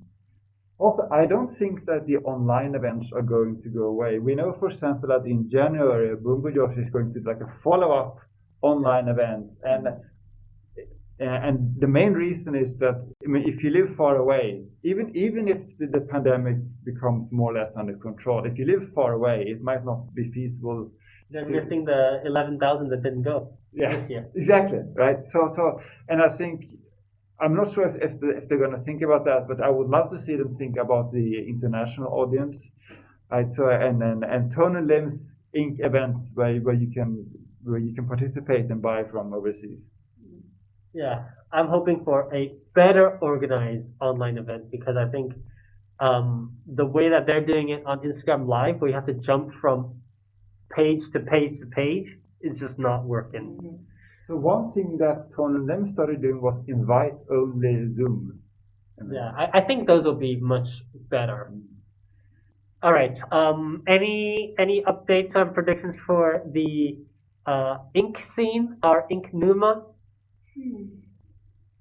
Also, I don't think that the online events are going to go away. We know, for example, that in January, Bungo Joshi is going to do like a follow-up online event. And the main reason is that, I mean, if you live far away, even if the pandemic becomes more or less under control, if you live far away, it might not be feasible. They're missing the 11,000 that didn't go this year. Exactly, right? So, and I think, I'm not sure if they're going to think about that, but I would love to see them think about the international audience, right? So, and Tone and Limbs Inc. events where you can participate and buy from overseas. Yeah, I'm hoping for a better organized online event, because I think the way that they're doing it on Instagram Live, where you have to jump from page to page to page, is just not working. Mm-hmm. So one thing that Tone and them started doing was invite only Zoom. Yeah, I think those will be much better. All right. Any updates on predictions for the ink scene or Ink Numa?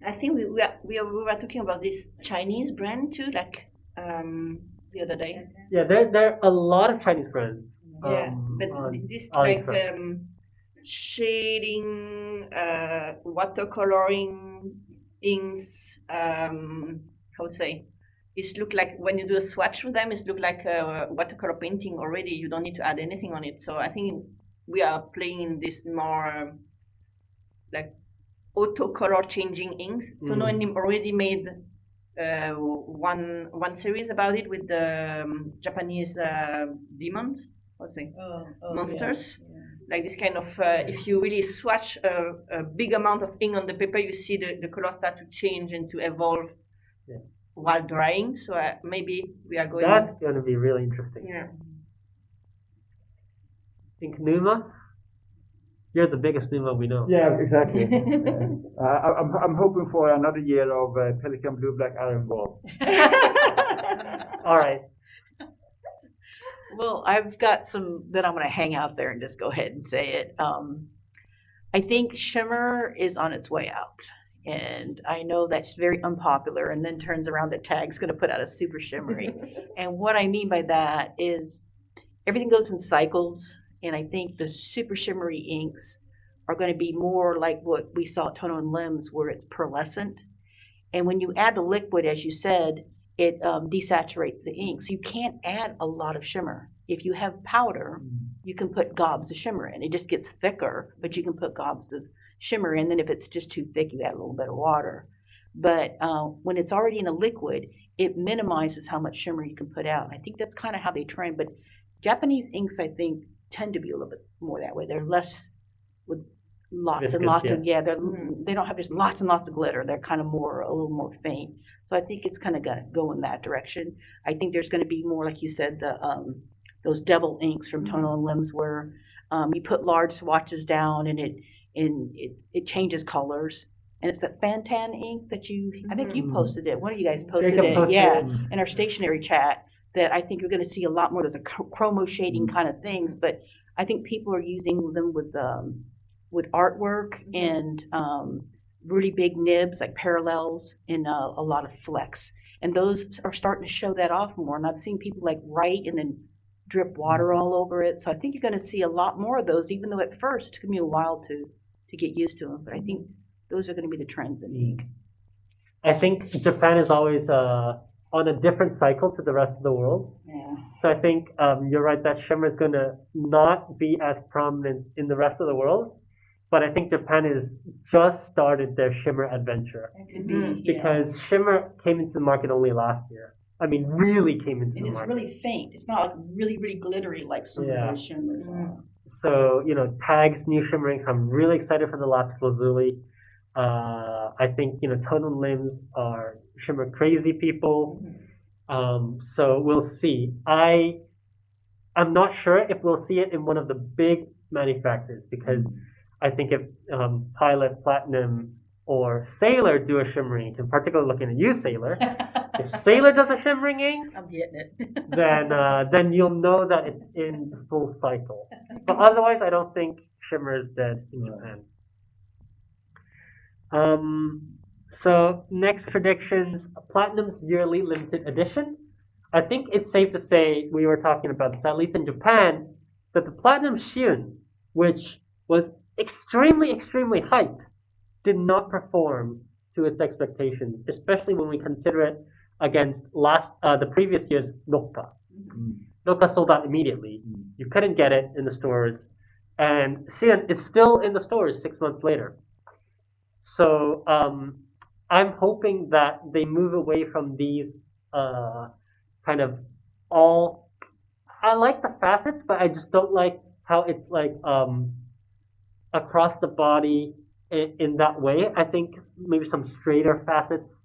I think we were talking about this Chinese brand too, like the other day. Yeah, there are a lot of Chinese brands. Yeah, but this like shading, watercoloring inks. How to say? It look like when you do a swatch with them, it look like a watercolor painting already. You don't need to add anything on it. So I think we are playing in this more like auto color changing inks. Tono and Nim already made one series about it with the Japanese demons. How to say? Monsters. Yeah. Like this kind of, if you really swatch a big amount of ink on the paper, you see the color start to change and to evolve while drying. So maybe we are going. That's going to be really interesting. Yeah. Ink Numa? You're the biggest Numa we know. Yeah, exactly. I'm hoping for another year of Pelican Blue Black Iron Ball. All right. Well, I've got some that I'm going to hang out there and just go ahead and say it. I think shimmer is on its way out. And I know that's very unpopular, and then turns around that Tag's going to put out a super shimmery. And what I mean by that is everything goes in cycles, and I think the super shimmery inks are going to be more like what we saw at Tono and Limbs, where it's pearlescent. And when you add the liquid, as you said, it desaturates the ink. So you can't add a lot of shimmer. If you have powder, you can put gobs of shimmer in. It just gets thicker, but you can put gobs of shimmer in. Then if it's just too thick, you add a little bit of water. But when it's already in a liquid, it minimizes how much shimmer you can put out. I think that's kind of how they trend. But Japanese inks, I think, tend to be a little bit more that way. They're less with lots and lots of they don't have just lots and lots of glitter. They're kind of more a little more faint. So I think it's kind of gonna go in that direction. I think there's going to be more, like you said, the those devil inks from Tonal and Limbs, where you put large swatches down and it changes colors. And it's that Fantan ink that I think you posted it. One of you guys posted it, in our stationery chat. That I think you're going to see a lot more. There's a chromo shading kind of things, but I think people are using them with artwork and really big nibs like parallels and a lot of flecks. And those are starting to show that off more. And I've seen people like write and then drip water all over it. So I think you're going to see a lot more of those, even though at first it took me a while to get used to them. But I think those are going to be the trends in ink. I think Japan is always on a different cycle to the rest of the world. Yeah. So I think you're right that shimmer is going to not be as prominent in the rest of the world. But I think Japan has just started their shimmer adventure. It could be, because shimmer came into the market only last year. I mean, really came into the market. And it's really faint. It's not like really, really glittery like some of those shimmers. So, Tag's new shimmering. I'm really excited for the lapis lazuli. I think, Tonal and Limbs are shimmer crazy people. So we'll see. I'm not sure if we'll see it in one of the big manufacturers, because I think if Pilot, Platinum, or Sailor do a shimmering ink, in particular looking at you, Sailor, if Sailor does a shimmering ink, I'm getting it. then you'll know that it's in the full cycle. But otherwise, I don't think shimmer is dead in Japan. So next predictions, Platinum's yearly limited edition. I think it's safe to say, we were talking about this, at least in Japan, that the Platinum Shiun, which was extremely, extremely hyped, did not perform to its expectations, especially when we consider it against the previous year's Nokka. Nokka sold out immediately. You couldn't get it in the stores, and Shiun is still in the stores 6 months later. So I'm hoping that they move away from these kind of all. I like the facets, but I just don't like how it's like across the body in that way. I think maybe some straighter facets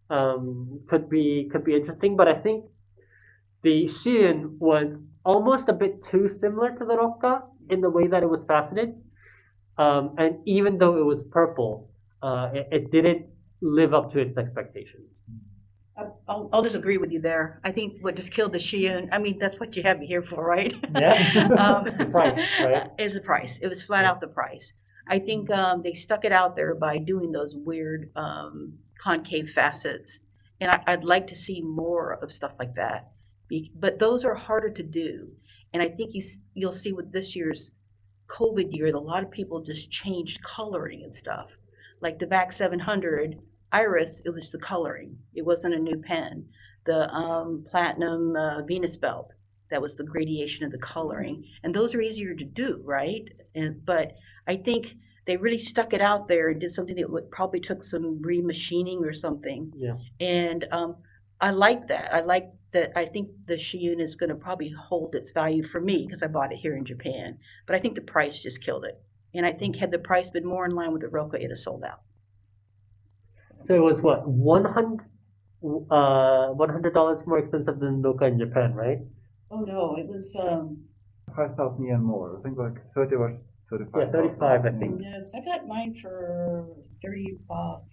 could be interesting, but I think the Shiun was almost a bit too similar to the Rokka in the way that it was faceted, and even though it was purple, it didn't live up to its expectations. I'll just agree with you there. I think what just killed the Shiun, I mean, that's what you have me here for, right? Yeah. The price, right? It's the price. It was flat out the price. I think they stuck it out there by doing those weird concave facets. And I'd like to see more of stuff like that. But those are harder to do. And I think you'll see with this year's COVID year, that a lot of people just changed coloring and stuff. Like the VAC 700 Iris, it was the coloring. It wasn't a new pen. The Platinum Venus Belt, that was the gradation of the coloring. And those are easier to do, right? But I think they really stuck it out there and did something that probably took some remachining or something. Yeah. And I like that. I think the Shiun is going to probably hold its value for me because I bought it here in Japan. But I think the price just killed it. And I think had the price been more in line with the Rokka, it'd have sold out. So it was what, $100 more expensive than Rokka in Japan, right? Oh no, it was 5,000 yen more. I think like 30 or 35. Yeah, 35, I think. Yes, I got mine for 35.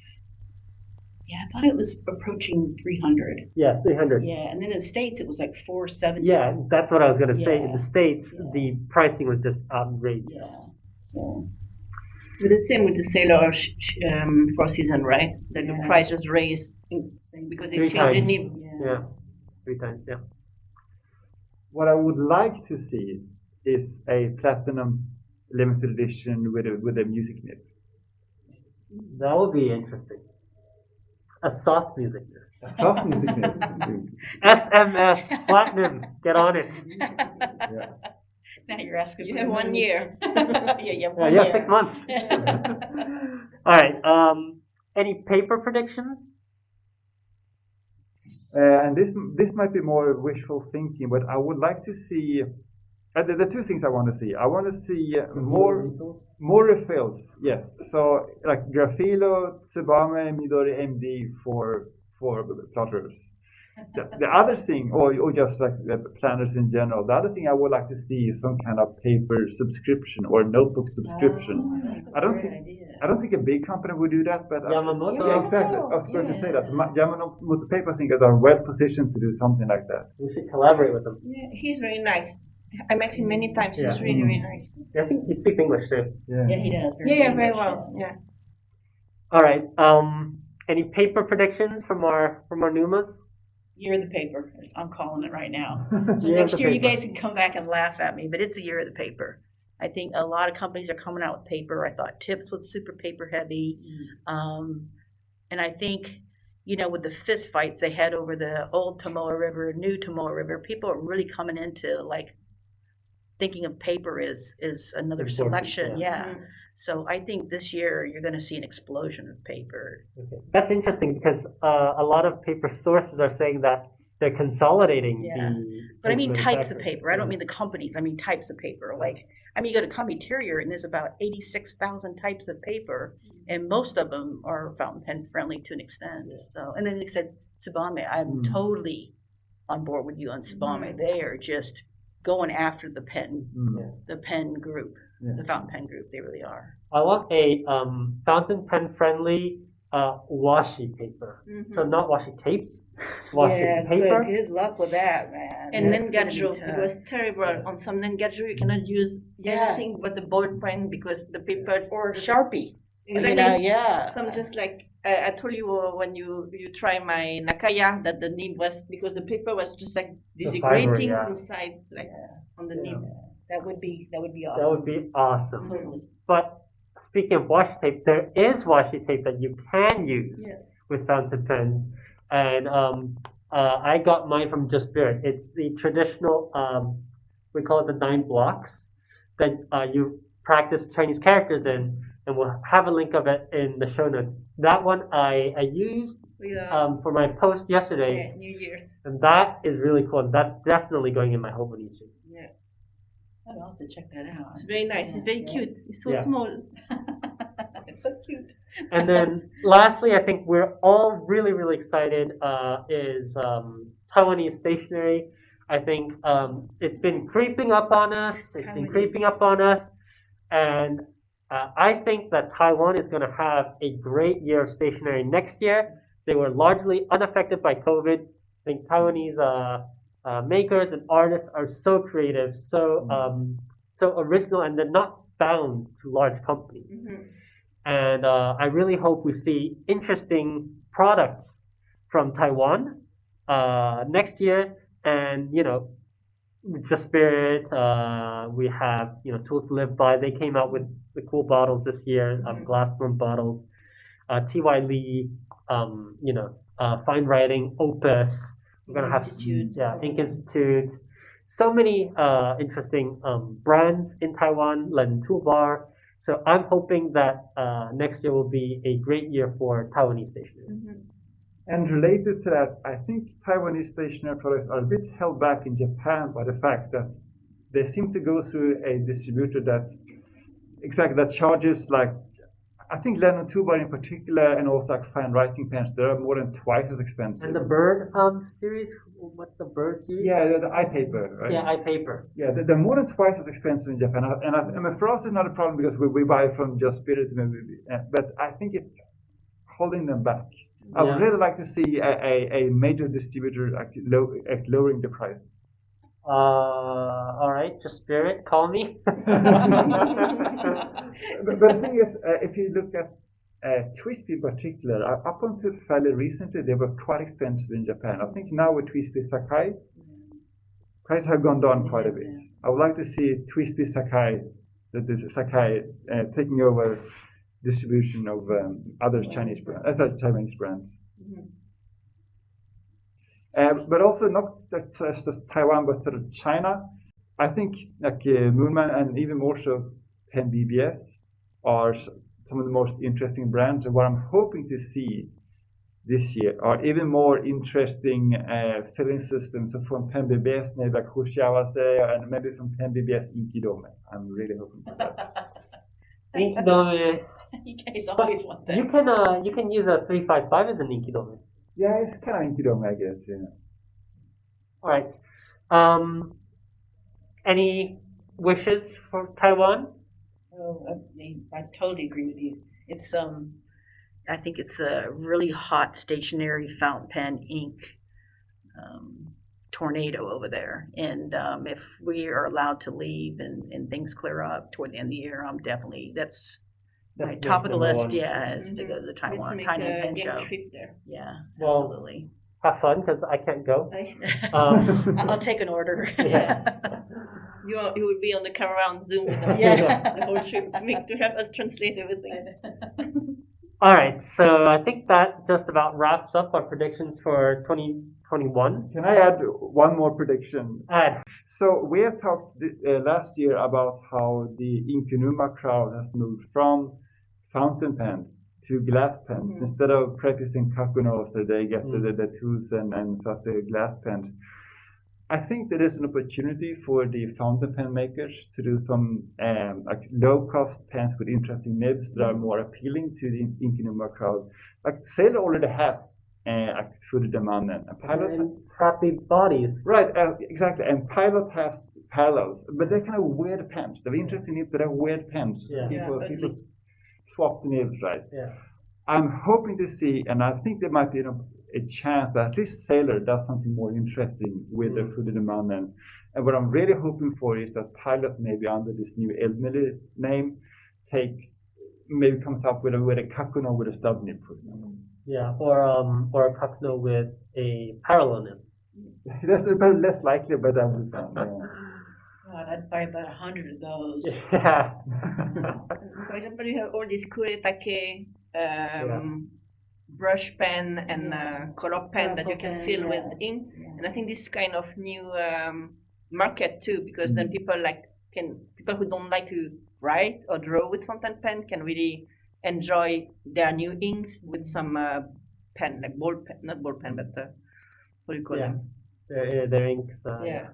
Yeah, I thought it was approaching 300. Yeah, 300. Yeah, and then in the States it was like 470. Yeah, that's what I was gonna say. In Yeah. the States, Yeah. the pricing was just outrageous. Yeah. So But the same with the Sailor Four Season, right? That the Yeah. price was raised because they Three changed the times. name. Yeah, 3 times. Yeah. What I would like to see is a platinum limited edition with a music nib. That would be interesting. A soft music. A soft music nib. SMS Platinum, get on it. Yeah. now you're asking. You for have 1 money. year. Yeah, you have 1 Yeah, year. 6 months. All right. Any paper predictions? And this might be more wishful thinking, but I would like to see. The two things I want to see. I want to see more refills. Yes. So like Grafilo, Tsubame, Midori, MD for plotters. The other thing, or just like the planners in general, the other thing I would like to see is some kind of paper subscription or notebook subscription. I don't think a big company would do that, but Yamamoto. yeah, exactly. I was going to say that Yamamoto Paper, I think, are well positioned to do something like that. We should collaborate with them. Yeah, he's very nice. I met him many times. Yeah. He's really, really nice. I think he speaks English too. Yeah. Yeah, he does. Yeah, very well. Yeah. All right. Any paper predictions from our Numas? Year of the paper. I'm calling it right now. So Year of next the year you paper. guys can come back and laugh at me, but it's the year of the paper. I think a lot of companies are coming out with paper. I thought Tips was super paper heavy. And I think, with the fist fights they had over the old Tomoa River, new Tomoa River, people are really coming into like thinking of paper is another Important, selection. yeah. Yeah. So I think this year you're going to see an explosion of paper. Okay. That's interesting because a lot of paper sources are saying that they're consolidating Yeah. the. But I mean paper types of manufacturers. paper. I don't mean the companies. I mean types of paper. You go to Comiterior and there's about 86,000 types of paper, and most of them are fountain pen friendly to an extent. So, and then they said Tsubame. I'm totally on board with you on Tsubame. They are just going after the pen, the pen group, the fountain pen group. They really are. I want a fountain pen friendly washi paper. So not washi tape, washi paper. Good luck with that, man. And That's gonna be Nengadjo, tough. it was terrible. On some Nengadjo, you cannot use anything but the ball pen because the paper Or Sharpie. Exactly. Yeah. Some just like I told you when you try my Nakaya that the nib was because the paper was just like disintegrating fiber, inside, like on the nib. That would be awesome. That would be awesome. Totally. But speaking of washi tape, there is washi tape that you can use Yes. with fountain pens, and I got mine from Just Spirit. It's the traditional, we call it the 9 blocks that you practice Chinese characters in, and we'll have a link of it in the show notes. That one I used for my post yesterday, Yeah, New Year's. and that is really cool. That's definitely going in my Hobonichi. Yeah. I'll have to check that out. It's very nice. It's very cute. It's so Yeah. small. It's so cute. And then lastly, I think we're all really, really excited is Taiwanese stationery. I think it's been creeping up on us. And I think that Taiwan is going to have a great year of stationery next year. They were largely unaffected by COVID. I think Taiwanese makers and artists are so creative, so original, and they're not bound to large companies. And I really hope we see interesting products from Taiwan next year. And Just Spirit, we have Tools to Live By. They came out with the cool bottles this year, glass bloom bottles. T.Y. Lee, Fine Writing, Opus. We're gonna have Ink Institute. So many interesting brands in Taiwan, Len Tu Bar. So I'm hoping that next year will be a great year for Taiwanese stationery. And related to that, I think Taiwanese stationery products are a bit held back in Japan by the fact that they seem to go through a distributor that charges like, I think Lennon Tubar in particular, and also like fine writing pens, they're more than twice as expensive. And the Bird series, what's the Bird series? Yeah, the iPaper, right? Yeah, iPaper. Yeah, they're more than twice as expensive in Japan. And for us, it's not a problem because we buy from Just Spirit, but I think it's holding them back. I would really like to see a major distributor lowering the price. All right, Just Spirit, call me. But the thing is, if you look at Twisty in particular, up until fairly recently, they were quite expensive in Japan. I think now with Twisty Sakai, prices have gone down quite a bit. I would like to see Twisty Sakai, taking over distribution of other Chinese brands, Taiwanese brands. But also not just Taiwan, but sort of China. I think like Moonman and even more so Pen BBS are some of the most interesting brands. And what I'm hoping to see this year are even more interesting filling systems. So from Pen BBS, maybe like Khuê, and maybe from Pen BBS Inkidome. I'm really hoping for that. Inkidome. He's always want that. You can use a 355 as an Inkidome. Yeah, it's kind of Inkidome, I guess. Yeah. All right. Any wishes for Taiwan? Oh, I totally agree with you. It's I think it's a really hot stationary fountain pen ink tornado over there. And if we are allowed to leave and things clear up toward the end of the year, I'm definitely that's my top of the list. Yeah, is to go to the Taiwan Pen Show. Trip there. Yeah, Well, absolutely. Have fun because I can't go. I'll take an order. Yeah. You will be on the camera on Zoom with us Yeah. the whole trip to have us translate everything. All right. So I think that just about wraps up our predictions for 2021. Can I add one more prediction? Add. So we have talked last year about how the Inkinuma crowd has moved from fountain pens to glass pens. Mm-hmm. Instead of practicing kakunos, that they get the tools and such the glass pens. I think there is an opportunity for the fountain pen makers to do some like low-cost pens with interesting nibs that are more appealing to the Inkinuma crowd. Like Sailor already has like Food Demand and Pilot. And happy bodies. Right, exactly. And Pilot has parallels, but they're kind of weird pens. They're interesting nibs, but they're weird pens. Yeah. People swap the nibs, right? Yeah. I'm hoping to see, and I think there might be a chance that at least Sailor does something more interesting with the Food Demand. And what I'm really hoping for is that Pilot, maybe under this new Elmily name, maybe comes up with a kakuno with a stub nib, for example. Yeah, or a kakuno with a parallel nib. That's about less likely, but that would be fun. God, I'd buy about 100 of those. Yeah. For example, you have all these Kuretake brush pen and color pen that you can fill with ink, and I think this is kind of new market too, because then people who don't like to write or draw with fountain pen can really enjoy their new inks with some pen, like not ball pen, but what do you call them? Their inks. Yeah.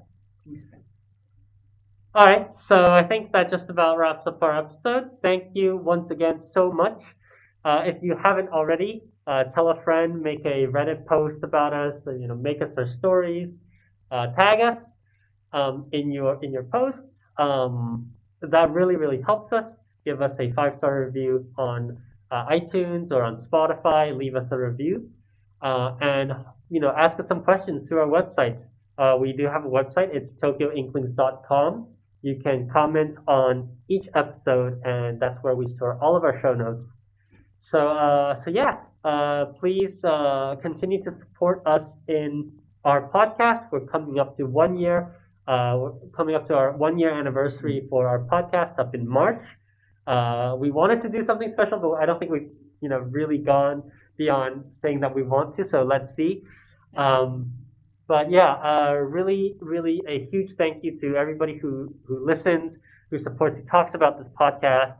All right, so I think that just about wraps up our episode. Thank you once again so much. If you haven't already, tell a friend, make a Reddit post about us, make us our stories, tag us in your posts. That really, really helps us. Give us a 5-star review on iTunes or on Spotify. Leave us a review, and ask us some questions through our website. We do have a website. It's tokyoinklings.com. You can comment on each episode, and that's where we store all of our show notes. So please continue to support us in our podcast. We're coming up to 1 year. We're coming up to our 1 year anniversary for our podcast up in March. We wanted to do something special, but I don't think we've really gone beyond saying that we want to. So let's see. But yeah, really, really a huge thank you to everybody who listens, who supports, who talks about this podcast.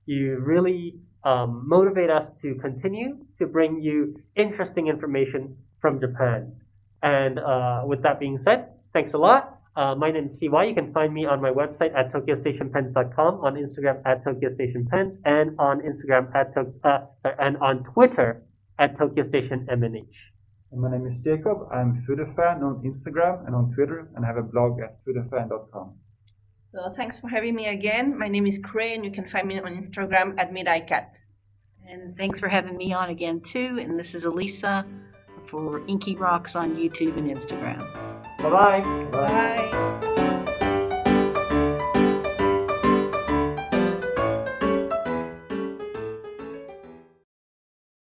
You really motivate us to continue to bring you interesting information from Japan. And with that being said, thanks a lot. My name is CY. You can find me on my website at tokyostationpens.com, on Instagram at tokyostationpens, and on Instagram and on Twitter at tokyostationmnh. And my name is Jacob. I'm Foodafan on Instagram and on Twitter, and I have a blog at foodafan.com. So thanks for having me again. My name is Khuê, and you can find me on Instagram at mideycat. And thanks for having me on again too. And this is Alesa for Inky Rocks on YouTube and Instagram. Bye-bye. Bye.